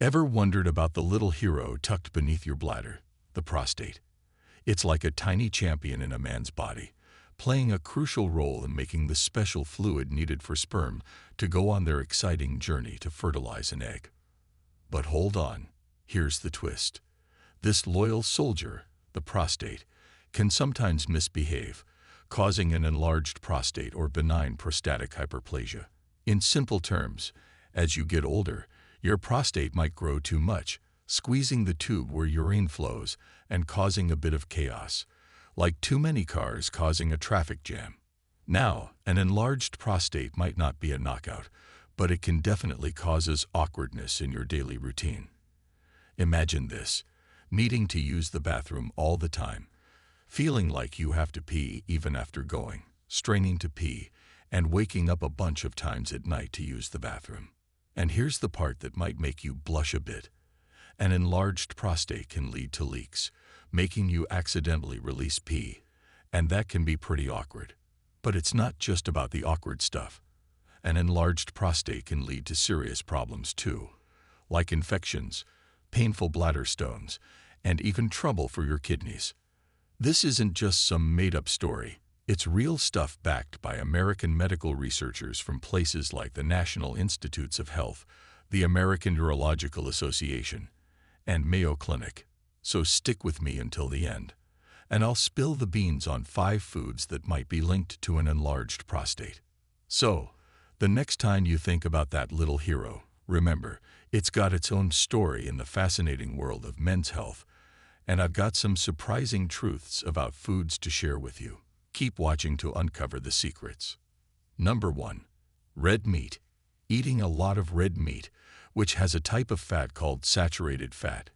Ever wondered about the little hero tucked beneath your bladder, the prostate? It's like a tiny champion in a man's body, playing a crucial role in making the special fluid needed for sperm to go on their exciting journey to fertilize an egg. But hold on, here's the twist. This loyal soldier, the prostate, can sometimes misbehave, causing an enlarged prostate or benign prostatic hyperplasia. In simple terms, as you get older, your prostate might grow too much, squeezing the tube where urine flows and causing a bit of chaos, like too many cars causing a traffic jam. Now, an enlarged prostate might not be a knockout, but it can definitely cause awkwardness in your daily routine. Imagine this: needing to use the bathroom all the time, feeling like you have to pee even after going, straining to pee, and waking up a bunch of times at night to use the bathroom. And here's the part that might make you blush a bit. An enlarged prostate can lead to leaks, making you accidentally release pee, and that can be pretty awkward. But it's not just about the awkward stuff. An enlarged prostate can lead to serious problems too, like infections, painful bladder stones, and even trouble for your kidneys. This isn't just some made-up story. It's real stuff backed by American medical researchers from places like the National Institutes of Health, the American Urological Association, and Mayo Clinic. So stick with me until the end, and I'll spill the beans on 5 foods that might be linked to an enlarged prostate. So, the next time you think about that little hero, remember, it's got its own story in the fascinating world of men's health, and I've got some surprising truths about foods to share with you. Keep watching to uncover the secrets. Number 1. Red meat. Eating a lot of red meat, which has a type of fat called saturated fat,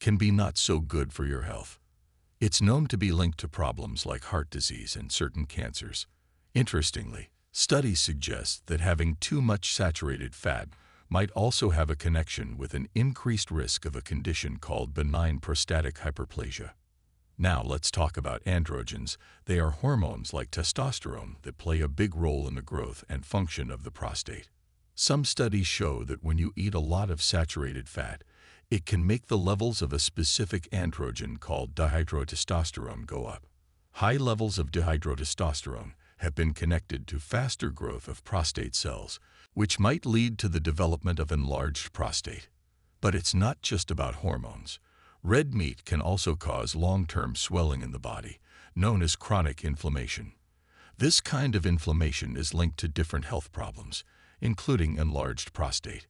can be not so good for your health. It's known to be linked to problems like heart disease and certain cancers. Interestingly, studies suggest that having too much saturated fat might also have a connection with an increased risk of a condition called benign prostatic hyperplasia. Now let's talk about androgens. They are hormones like testosterone that play a big role in the growth and function of the prostate. Some studies show that when you eat a lot of saturated fat, it can make the levels of a specific androgen called dihydrotestosterone go up. High levels of dihydrotestosterone have been connected to faster growth of prostate cells, which might lead to the development of enlarged prostate. But it's not just about hormones. Red meat can also cause long-term swelling in the body, known as chronic inflammation. This kind of inflammation is linked to different health problems, including enlarged prostate.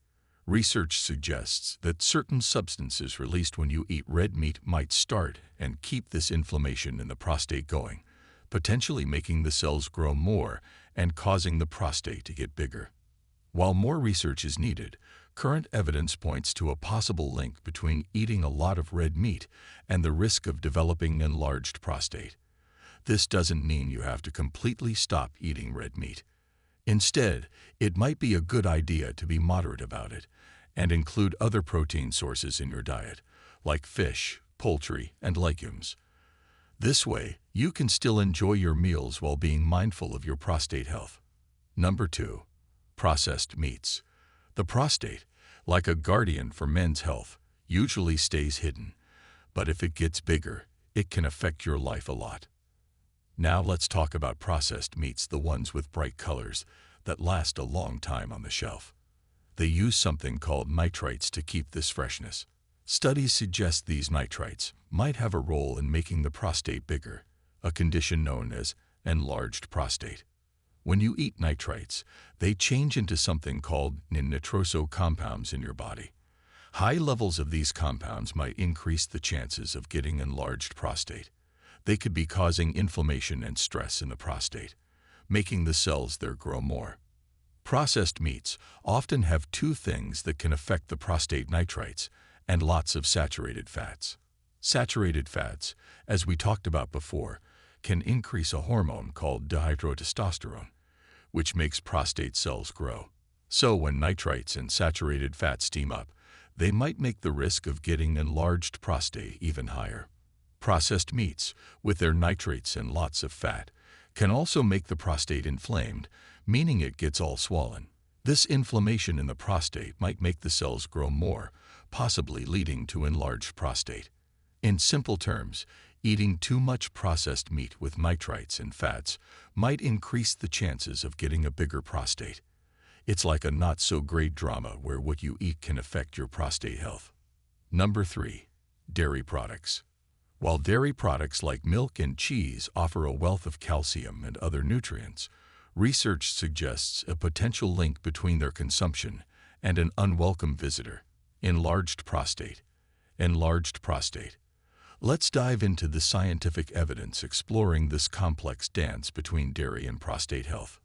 Research suggests that certain substances released when you eat red meat might start and keep this inflammation in the prostate going, potentially making the cells grow more and causing the prostate to get bigger. While more research is needed, current evidence points to a possible link between eating a lot of red meat and the risk of developing enlarged prostate. This doesn't mean you have to completely stop eating red meat. Instead, it might be a good idea to be moderate about it and include other protein sources in your diet, like fish, poultry, and legumes. This way, you can still enjoy your meals while being mindful of your prostate health. Number 2. Processed meats. The prostate, like a guardian for men's health, usually stays hidden, but if it gets bigger, it can affect your life a lot. Now let's talk about processed meats, the ones with bright colors that last a long time on the shelf. They use something called nitrites to keep this freshness. Studies suggest these nitrites might have a role in making the prostate bigger, a condition known as enlarged prostate. When you eat nitrites, they change into something called nitroso compounds in your body. High levels of these compounds might increase the chances of getting enlarged prostate. They could be causing inflammation and stress in the prostate, making the cells there grow more. Processed meats often have 2 things that can affect the prostate: nitrites and lots of saturated fats. Saturated fats, as we talked about before, can increase a hormone called dihydrotestosterone, which makes prostate cells grow. So when nitrites and saturated fats team up, they might make the risk of getting enlarged prostate even higher. Processed meats, with their nitrates and lots of fat, can also make the prostate inflamed, meaning it gets all swollen. This inflammation in the prostate might make the cells grow more, possibly leading to enlarged prostate. In simple terms, eating too much processed meat with nitrites and fats might increase the chances of getting a bigger prostate. It's like a not-so-great drama where what you eat can affect your prostate health. Number 3. Dairy products. While dairy products like milk and cheese offer a wealth of calcium and other nutrients, research suggests a potential link between their consumption and an unwelcome visitor: enlarged prostate. Enlarged prostate. Let's dive into the scientific evidence exploring this complex dance between dairy and prostate health.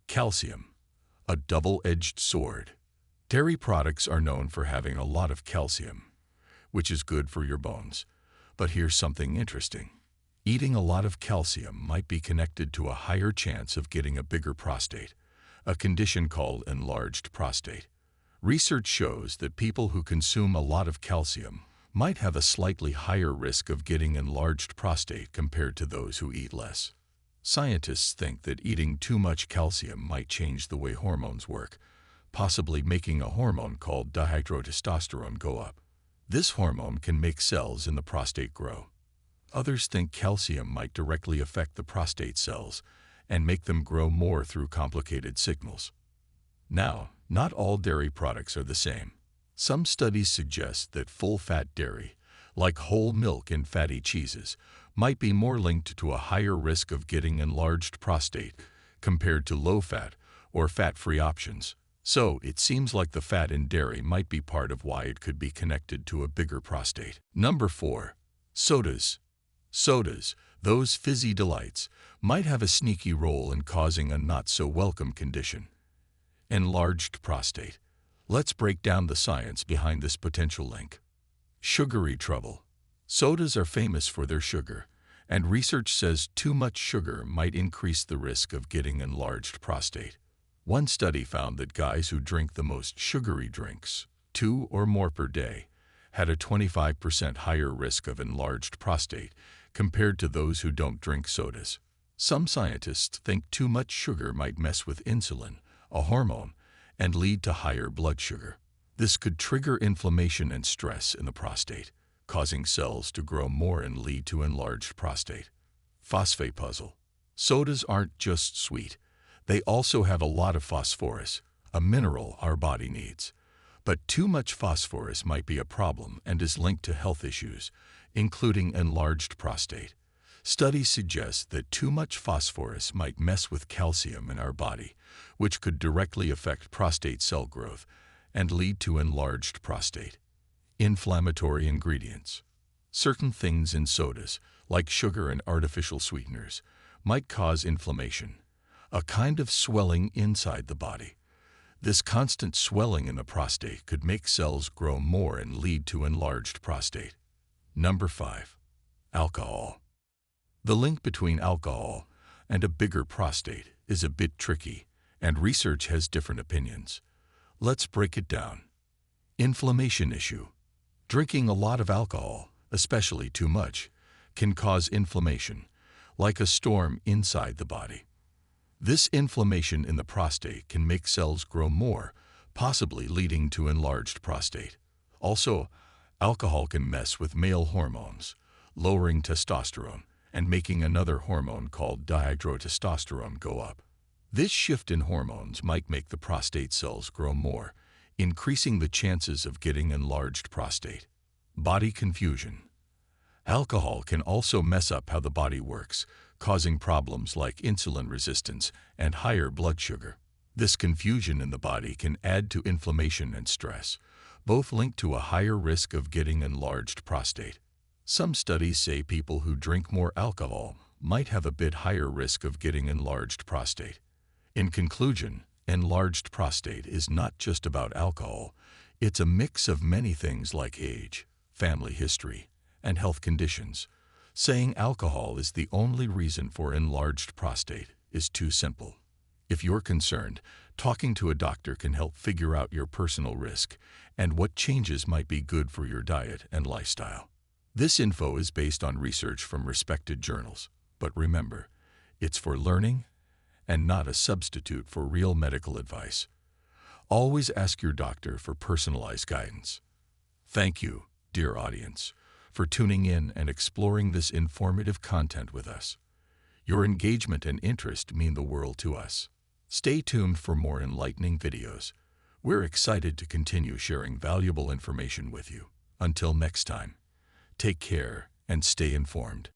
Calcium, a double-edged sword. Dairy products are known for having a lot of calcium, which is good for your bones. But here's something interesting. Eating a lot of calcium might be connected to a higher chance of getting a bigger prostate, a condition called enlarged prostate. Research shows that people who consume a lot of calcium might have a slightly higher risk of getting enlarged prostate compared to those who eat less. Scientists think that eating too much calcium might change the way hormones work, possibly making a hormone called dihydrotestosterone go up. This hormone can make cells in the prostate grow. Others think calcium might directly affect the prostate cells and make them grow more through complicated signals. Now, not all dairy products are the same. Some studies suggest that full-fat dairy, like whole milk and fatty cheeses, might be more linked to a higher risk of getting enlarged prostate compared to low-fat or fat-free options. So, it seems like the fat in dairy might be part of why it could be connected to a bigger prostate. Number 4. Sodas. Sodas, those fizzy delights, might have a sneaky role in causing a not-so-welcome condition: enlarged prostate. Let's break down the science behind this potential link. Sugary trouble. Sodas are famous for their sugar, and research says too much sugar might increase the risk of getting enlarged prostate. One study found that guys who drink the most sugary drinks, 2 or more per day, had a 25% higher risk of enlarged prostate compared to those who don't drink sodas. Some scientists think too much sugar might mess with insulin, a hormone, and lead to higher blood sugar. This could trigger inflammation and stress in the prostate, causing cells to grow more and lead to enlarged prostate. Phosphate puzzle. Sodas aren't just sweet. They also have a lot of phosphorus, a mineral our body needs. But too much phosphorus might be a problem and is linked to health issues, including enlarged prostate. Studies suggest that too much phosphorus might mess with calcium in our body, which could directly affect prostate cell growth and lead to enlarged prostate. Inflammatory ingredients. Certain things in sodas, like sugar and artificial sweeteners, might cause inflammation, a kind of swelling inside the body. This constant swelling in the prostate could make cells grow more and lead to enlarged prostate. Number 5. Alcohol. The link between alcohol and a bigger prostate is a bit tricky, and research has different opinions. Let's break it down. Inflammation issue. Drinking a lot of alcohol, especially too much, can cause inflammation, like a storm inside the body. This inflammation in the prostate can make cells grow more, possibly leading to enlarged prostate. Also, alcohol can mess with male hormones, lowering testosterone and making another hormone called dihydrotestosterone go up. This shift in hormones might make the prostate cells grow more, increasing the chances of getting enlarged prostate. Body confusion. Alcohol can also mess up how the body works, causing problems like insulin resistance and higher blood sugar. This confusion in the body can add to inflammation and stress, both linked to a higher risk of getting enlarged prostate. Some studies say people who drink more alcohol might have a bit higher risk of getting enlarged prostate. In conclusion, enlarged prostate is not just about alcohol. It's a mix of many things like age, family history, and health conditions. Saying alcohol is the only reason for enlarged prostate is too simple. If you're concerned, talking to a doctor can help figure out your personal risk and what changes might be good for your diet and lifestyle. This info is based on research from respected journals, but remember, it's for learning and not a substitute for real medical advice. Always ask your doctor for personalized guidance. Thank you, dear audience, for tuning in and exploring this informative content with us. Your engagement and interest mean the world to us. Stay tuned for more enlightening videos. We're excited to continue sharing valuable information with you. Until next time, take care and stay informed.